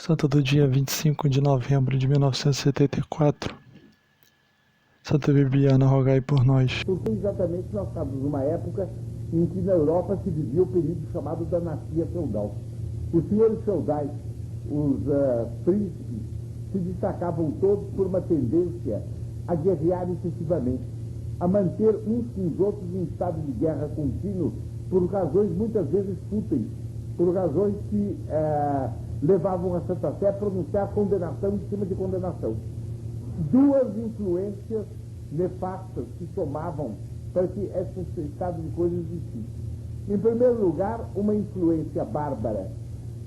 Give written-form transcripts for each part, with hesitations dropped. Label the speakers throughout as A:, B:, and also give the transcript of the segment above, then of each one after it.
A: Santa do dia 25 de novembro de 1974. Santa Bibiana, rogai por nós.
B: Porque exatamente nós estamos numa época em que na Europa se vivia o período chamado da anarquia feudal. Os senhores feudais, os príncipes, se destacavam todos por uma tendência a guerrear excessivamente, a manter uns com os outros em estado de guerra contínuo por razões muitas vezes fúteis, por razões que levavam a Santa Sé a pronunciar condenação em cima de condenação. Duas influências nefastas que somavam para que esse estado de coisas existisse. Em primeiro lugar, uma influência bárbara,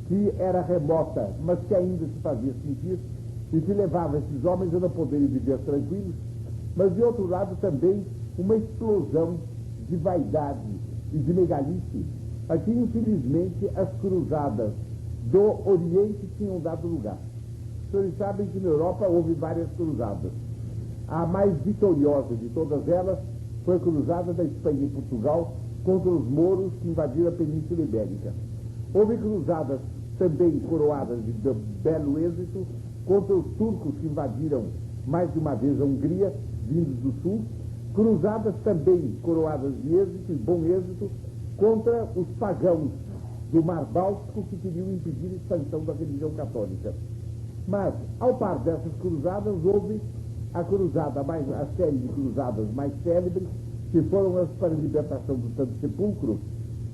B: que era remota, mas que ainda se fazia sentir, e que levava esses homens a não poderem viver tranquilos, mas, de outro lado, também uma explosão de vaidade e de megalice, a que, infelizmente, as cruzadas do Oriente tinham dado lugar. Os senhores sabem que na Europa houve várias cruzadas. A mais vitoriosa de todas elas foi a cruzada da Espanha e Portugal contra os mouros que invadiram a Península Ibérica. Houve cruzadas também coroadas de belo êxito contra os turcos que invadiram mais de uma vez a Hungria, vindos do sul, cruzadas também coroadas de êxito e bom êxito contra os pagãos do Mar Báltico que queriam impedir a expansão da religião católica. Mas, ao par dessas cruzadas, houve a série de cruzadas mais célebres, que foram as para a libertação do Santo Sepulcro,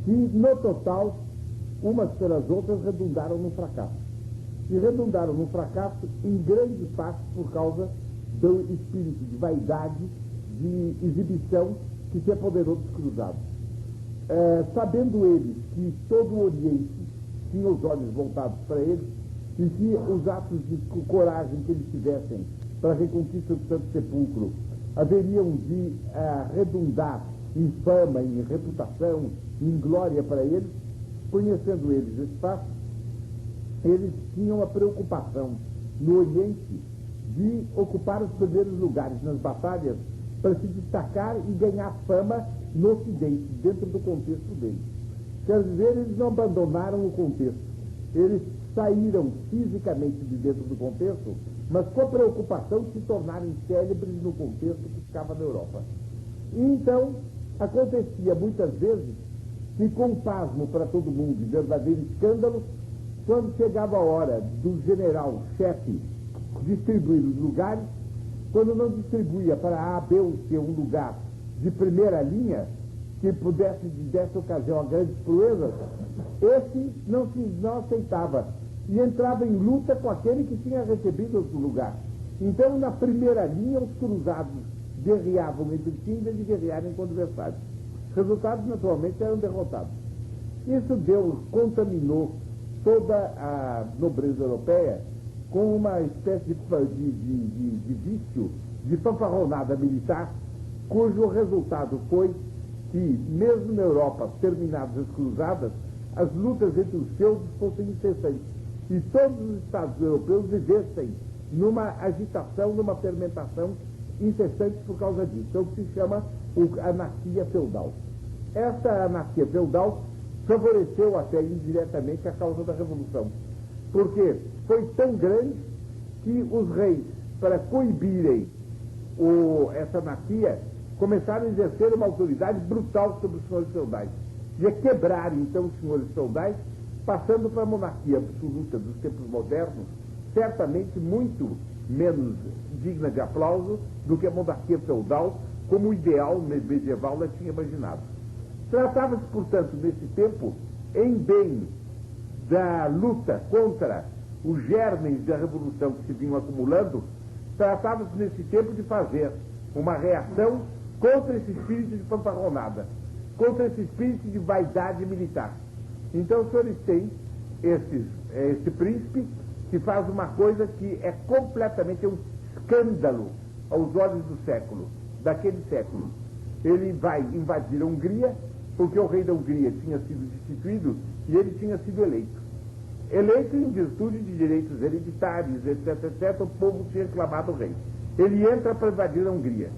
B: que, no total, umas pelas outras, redundaram no fracasso. E redundaram no fracasso, em grande parte, por causa do espírito de vaidade, de exibição, que se apoderou dos cruzados. Sabendo eles que todo o Oriente tinha os olhos voltados para eles, e que os atos de coragem que eles tivessem para a reconquista do Santo Sepulcro haveriam de redundar em fama, em reputação, em glória para eles, conhecendo eles esse fato, eles tinham a preocupação no Oriente de ocupar os primeiros lugares nas batalhas para se destacar e ganhar fama no Ocidente, dentro do contexto deles. Quer dizer, eles não abandonaram o contexto. Eles saíram fisicamente de dentro do contexto, mas com a preocupação de se tornarem célebres no contexto que ficava na Europa. E então, acontecia muitas vezes que, com pasmo para todo mundo e verdadeiro escândalo, quando chegava a hora do general-chefe distribuir os lugares, quando não distribuía para A, B ou C um lugar de primeira linha, que desse ocasião a grandes proezas, esse não aceitava e entrava em luta com aquele que tinha recebido outro lugar. Então, na primeira linha, os cruzados guerreavam entre si em vez de guerrearem com adversários. Resultados, naturalmente, eram derrotados. Isso contaminou toda a nobreza europeia com uma espécie de vício, de fanfarronada militar, cujo resultado foi que, mesmo na Europa, terminadas as cruzadas, as lutas entre os feudos fossem incessantes. E todos os estados europeus vivessem numa agitação, numa fermentação incessante por causa disso. É o que se chama anarquia feudal. Essa anarquia feudal favoreceu até indiretamente a causa da Revolução. Porque foi tão grande que os reis, para coibirem essa anarquia, começaram a exercer uma autoridade brutal sobre os senhores feudais. E a quebrar, então, os senhores feudais, passando para a monarquia absoluta dos tempos modernos, certamente muito menos digna de aplauso do que a monarquia feudal, como o ideal medieval ela tinha imaginado. Tratava-se, portanto, nesse tempo, em bem da luta contra os germes da revolução que se vinham acumulando, tratava-se nesse tempo de fazer uma reação contra esse espírito de fanfarronada, contra esse espírito de vaidade militar. Então, os senhores têm esse príncipe que faz uma coisa que é completamente um escândalo aos olhos do século, daquele século. Ele vai invadir a Hungria, porque o rei da Hungria tinha sido destituído e ele tinha sido eleito. Eleito em virtude de direitos hereditários, etc., etc., o povo tinha reclamado o rei. Ele entra para invadir a Hungria.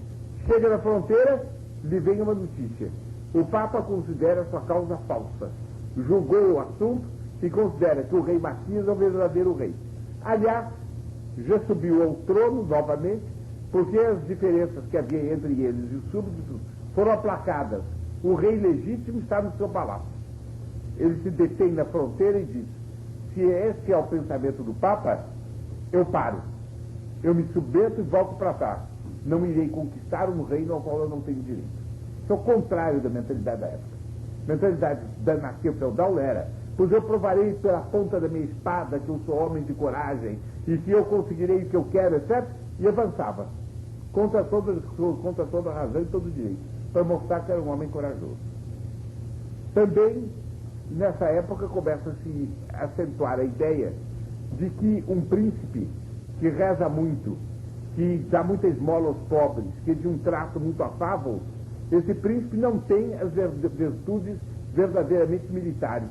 B: Chega na fronteira, lhe vem uma notícia. O Papa considera sua causa falsa. Julgou o assunto e considera que o rei Matias é o verdadeiro rei. Aliás, já subiu ao trono novamente, porque as diferenças que havia entre eles e os súbditos foram aplacadas. O rei legítimo está no seu palácio. Ele se detém na fronteira e diz: se esse é o pensamento do Papa, eu paro. Eu me submeto e volto para trás. Não irei conquistar um reino ao qual eu não tenho direito. Isso é o contrário da mentalidade da época. A mentalidade da anarquia feudal era: pois eu provarei pela ponta da minha espada que eu sou homem de coragem e que eu conseguirei o que eu quero, etc. E avançava, contra toda a razão e todo o direito, para mostrar que era um homem corajoso. Também, nessa época, começa a se acentuar a ideia de que um príncipe que reza muito, que dá muita esmola aos pobres, que é de um trato muito afável, esse príncipe não tem as virtudes verdadeiramente militares.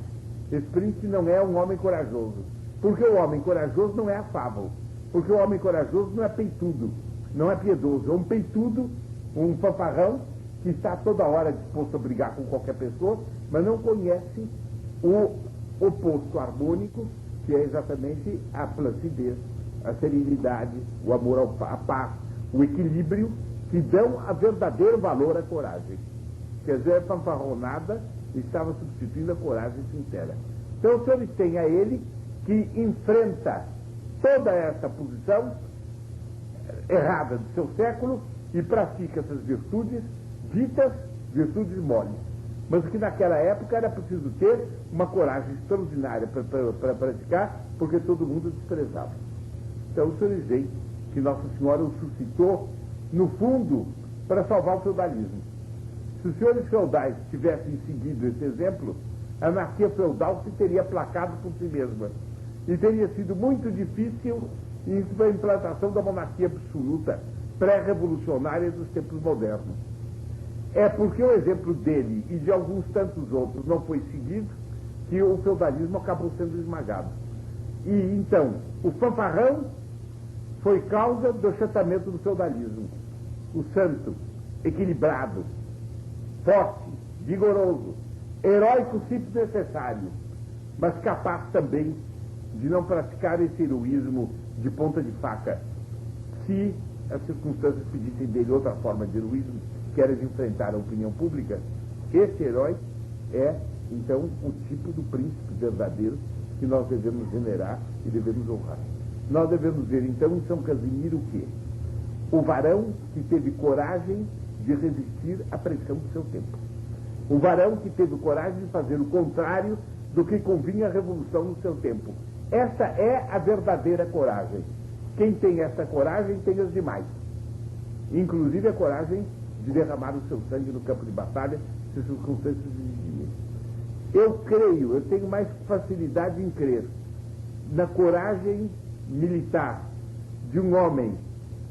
B: Esse príncipe não é um homem corajoso. Porque o homem corajoso não é afável. Porque o homem corajoso não é peitudo, não é piedoso. É um peitudo, um fanfarrão, que está toda hora disposto a brigar com qualquer pessoa, mas não conhece o oposto harmônico, que é exatamente a placidez, a serenidade, o amor à paz, o equilíbrio, que dão a verdadeiro valor à coragem. Quer dizer, a fanfarronada estava substituindo a coragem sincera. Então, os senhores têm a ele que enfrenta toda essa posição errada do seu século e pratica essas virtudes ditas virtudes moles, mas que naquela época era preciso ter uma coragem extraordinária para praticar, porque todo mundo desprezava. Então, os senhores veem que Nossa Senhora o suscitou, no fundo, para salvar o feudalismo. Se os senhores feudais tivessem seguido esse exemplo, a anarquia feudal se teria aplacado por si mesma. E teria sido muito difícil a implantação da monarquia absoluta, pré-revolucionária dos tempos modernos. É porque o exemplo dele e de alguns tantos outros não foi seguido que o feudalismo acabou sendo esmagado. E então, o fanfarrão foi causa do achatamento do feudalismo. O santo, equilibrado, forte, vigoroso, heróico se necessário, mas capaz também de não praticar esse heroísmo de ponta de faca, se as circunstâncias pedissem dele outra forma de heroísmo, que era de enfrentar a opinião pública. Esse herói é, então, o tipo do príncipe verdadeiro que nós devemos venerar e devemos honrar. Nós devemos ver, então, em São Casimiro o quê? O varão que teve coragem de resistir à pressão do seu tempo. O varão que teve coragem de fazer o contrário do que convinha à revolução no seu tempo. Essa é a verdadeira coragem. Quem tem essa coragem tem as demais. Inclusive a coragem de derramar o seu sangue no campo de batalha, se as circunstâncias exigirem. Eu tenho mais facilidade em crer na coragem militar de um homem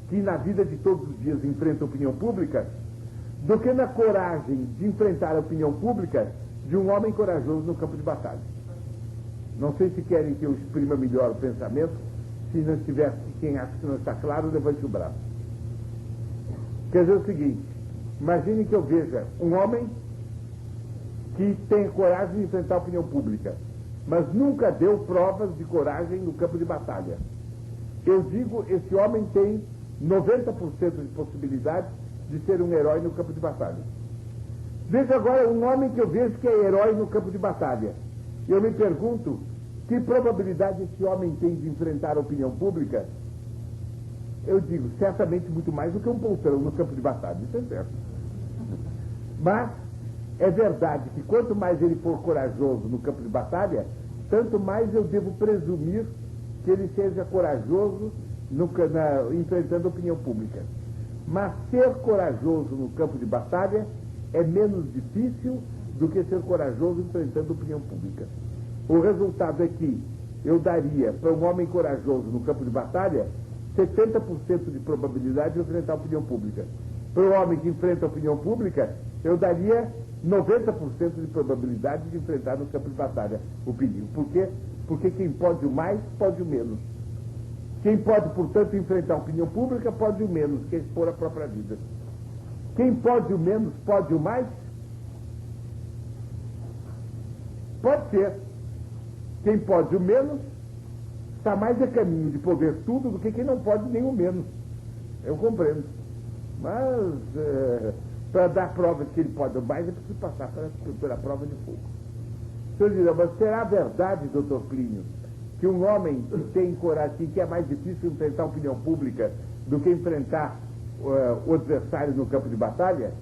B: que na vida de todos os dias enfrenta a opinião pública, do que na coragem de enfrentar a opinião pública de um homem corajoso no campo de batalha. Não sei se querem que eu exprima melhor o pensamento. Se não estiver, quem acha que não está claro, levante o braço. Quer dizer o seguinte: imagine que eu veja um homem que tem coragem de enfrentar a opinião pública, mas nunca deu provas de coragem no campo de batalha. Eu digo, esse homem tem 90% de possibilidade de ser um herói no campo de batalha. Veja agora um homem que eu vejo que é herói no campo de batalha. Eu me pergunto, que probabilidade esse homem tem de enfrentar a opinião pública? Eu digo, certamente muito mais do que um poltrão no campo de batalha, isso é certo. Mas é verdade que quanto mais ele for corajoso no campo de batalha, tanto mais eu devo presumir que ele seja corajoso enfrentando a opinião pública. Mas ser corajoso no campo de batalha é menos difícil do que ser corajoso enfrentando a opinião pública. O resultado é que eu daria para um homem corajoso no campo de batalha 70% de probabilidade de enfrentar a opinião pública. Para um homem que enfrenta a opinião pública, eu daria 90% de probabilidade de enfrentar no campo de batalha o perigo. Por quê? Porque quem pode o mais, pode o menos. Quem pode, portanto, enfrentar a opinião pública, pode o menos, que é expor a própria vida. Quem pode o menos, pode o mais? Pode ser. Quem pode o menos, está mais a caminho de poder tudo do que quem não pode nem o menos. Eu compreendo. Mas, para dar provas que ele pode mais, é preciso passar pela prova de fogo. O senhor dirá, mas será verdade, doutor Plínio, que um homem que tem coragem, que é mais difícil enfrentar a opinião pública do que enfrentar o adversário no campo de batalha?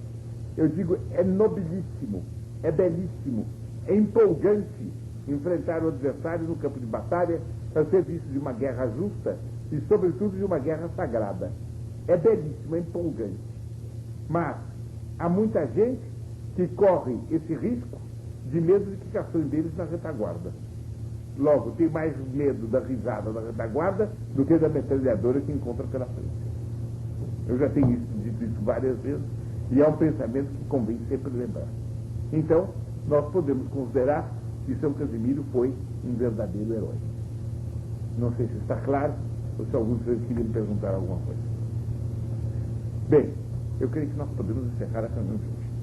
B: Eu digo, é nobilíssimo, é belíssimo, é empolgante enfrentar o adversário no campo de batalha a serviço de uma guerra justa e, sobretudo, de uma guerra sagrada. É belíssimo, é empolgante. Mas há muita gente que corre esse risco de medo de que caçoem deles na retaguarda. Logo, tem mais medo da risada da retaguarda do que da metralhadora que encontra pela frente. Eu já tenho dito isso várias vezes e é um pensamento que convém sempre lembrar. Então, nós podemos considerar que São Casimiro foi um verdadeiro herói. Não sei se está claro ou se alguns de vocês queriam me perguntar alguma coisa. Bem, eu creio que nós podemos encerrar a reunião de hoje.